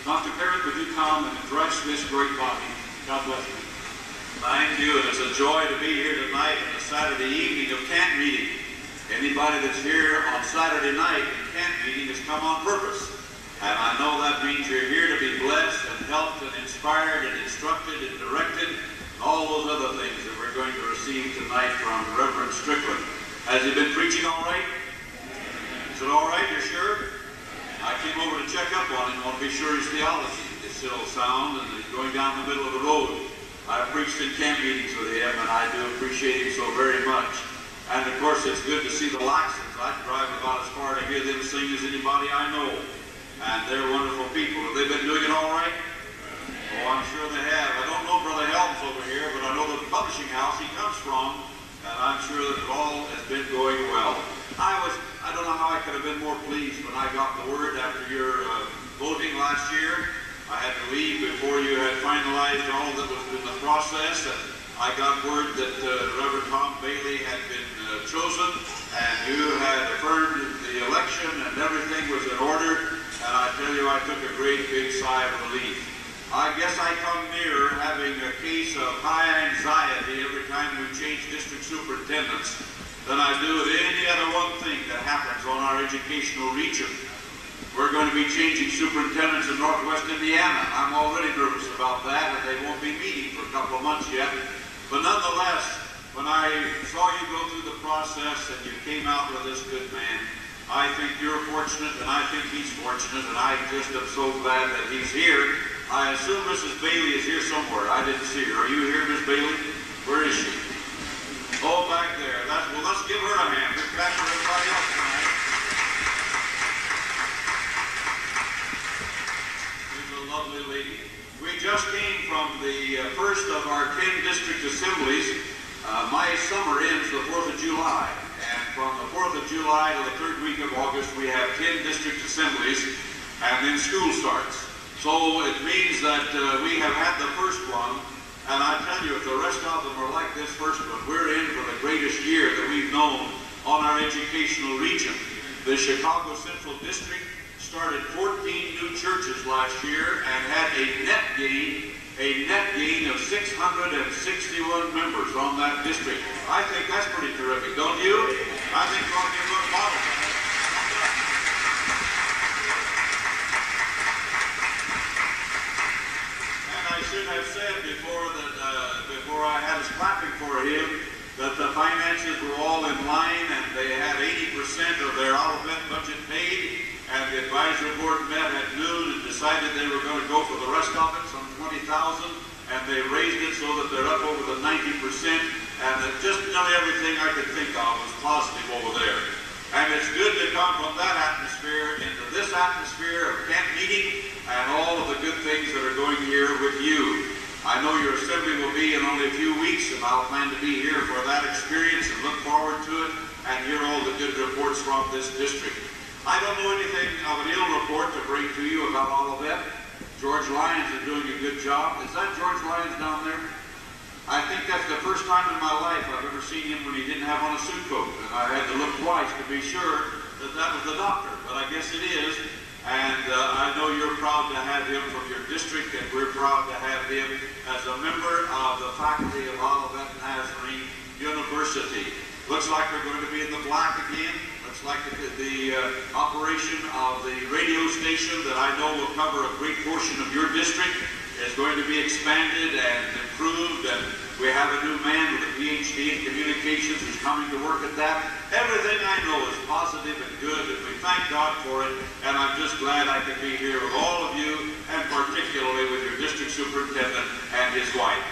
Dr. Parrott, would you come and address this great body? God bless you. Thank you, and it's a joy to be here tonight on a Saturday evening of camp meeting. Anybody that's here on Saturday night in camp meeting has come on purpose. And I know that means you're here to be blessed and helped and inspired and instructed and directed, and all those other things that we're going to receive tonight from Reverend Strickland. Has he been preaching all right? Is it all right, you're sure? I came over to check up on him. I want to be sure his theology is still sound and he's going down the middle of the road. I've preached in camp meetings with him, and I do appreciate him so very much. And of course, it's good to see the Laxsons. I drive about as far to hear them sing as anybody I know. And they're wonderful people. Have they been doing it all right? Oh, I'm sure they have. I don't know Brother Helms over here, but I know the publishing house he comes from, and I'm sure that it all has been going well. I don't know how I could have been more pleased when I got the word after your voting last year. I had to leave before you had finalized all that was in the process, and I got word that Reverend Tom Bailey had been chosen, and you had affirmed the election, and everything was in order, and I tell you, I took a great big sigh of relief. I guess I come nearer having a case of high anxiety every time we change district superintendents than I do with any other one thing that happens on our educational region. We're going to be changing superintendents in Northwest Indiana. I'm already nervous about that, and they won't be meeting for a couple of months yet. But nonetheless, when I saw you go through the process and you came out with this good man, I think you're fortunate, and I think he's fortunate, and I just am so glad that he's here. I assume Mrs. Bailey is here somewhere. I didn't see her. Are you here, Miss Bailey? Where is she? Oh, back there. Well, let's give her a hand. We're back for everybody else tonight. Lovely lady. We just came from the first of our 10 district assemblies. My summer ends the 4th of July, and from the 4th of July to the 3rd week of August we have 10 district assemblies, and then school starts. So it means that we have had the first one, and I tell you, if the rest of them are like this first one, we're in for the greatest year that we've known on our educational region. The Chicago Central District started 14 new churches last year and had a net gain of 661 members on that district. I think that's pretty terrific, don't you? I think we ought to give them a model. And I should have said before I had us clapping for him, that the finances were all in line and they had 80% of their Olivet budget paid. And the advisory board met at noon and decided they were going to go for the rest of it, some 20,000, and they raised it so that they're up over the 90%, and that just nearly everything I could think of was positive over there. And it's good to come from that atmosphere into this atmosphere of camp meeting and all of the good things that are going here with you. I know your assembly will be in only a few weeks, and I'll plan to be here for that experience and look forward to it and hear all the good reports from this district. I don't know anything of an ill report to bring to you about Olivet. George Lyons is doing a good job. Is that George Lyons down there? I think that's the first time in my life I've ever seen him when he didn't have on a suit coat. And I had to look twice to be sure that that was the doctor. But I guess it is. And I know you're proud to have him from your district, and we're proud to have him as a member of the faculty of Olivet Nazarene University. Looks like we're going to be in the black again. Looks like the operation of the radio station that I know will cover a great portion of your district is going to be expanded and improved, and we have a new man with a PhD in communications who's coming to work at that. Everything I know is positive and good, and we thank God for it, and I'm just glad I can be here with all of you, and particularly with your district superintendent and his wife.